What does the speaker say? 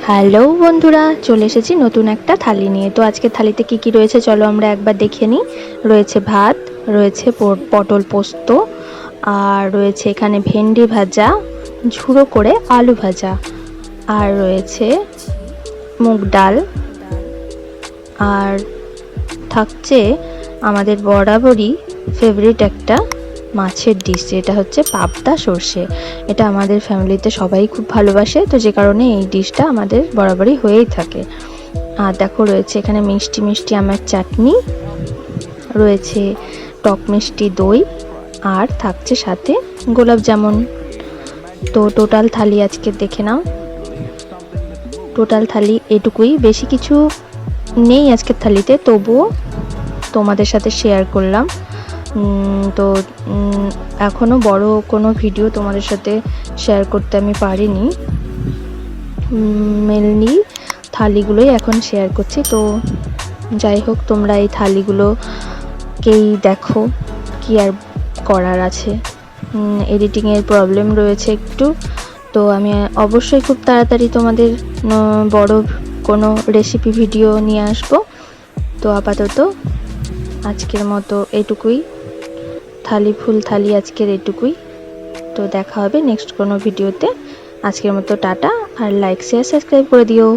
Hello বন্ধুরা, চলে এসেছি নতুন একটা থালি নিয়ে। তো আজকে থালিতে কি কি রয়েছে চলো আমরা একবার দেখে নিই। রয়েছে ভাত, রয়েছে পটল পোস্ত, আর রয়েছে এখানে ভেন্ডি ভাজা, ঝুড়ো করে আলু ভাজা, আর রয়েছে মুগ ডাল, আর থাকছে আমাদের বরাবরই ফেভারিট একটা মাছের ডিশ, যেটা হচ্ছে পাবদা সর্ষে। এটা আমাদের ফ্যামিলিতে সবাই খুব ভালোবাসে, তো যে কারণে এই ডিশটা আমাদের বরাবরই হয়েই থাকে। আর দেখো রয়েছে এখানে মিষ্টি মিষ্টি আমের চাটনি, রয়েছে টক মিষ্টি দই, আর থাকছে সাথে গোলাপ জামুন। তো টোটাল থালি আজকে দেখে নাও। টোটাল থালি এটুকুই, বেশি কিছু নেই আজকের থালিতে, তবুও তোমাদের সাথে শেয়ার করলাম। তো এখনও বড় কোনো ভিডিও তোমাদের সাথে শেয়ার করতে আমি পারিনি, মেনলি থালিগুলোই এখন শেয়ার করছি। তো যাই হোক, তোমরা এই থালিগুলোকেই দেখো, কি আর করার আছে। এডিটিংয়ের প্রবলেম রয়েছে একটু, তো আমি অবশ্যই খুব তাড়াতাড়ি তোমাদের বড় কোনো রেসিপি ভিডিও নিয়ে আসবো। তো আপাতত আজকের মতো এটুকুই, ফুল থালি আজকের এটুকুই। তো দেখা হবে নেক্সট কোনো ভিডিওতে। আজকের মতো টাটা, আর লাইক শেয়ার সাবস্ক্রাইব করে দিও।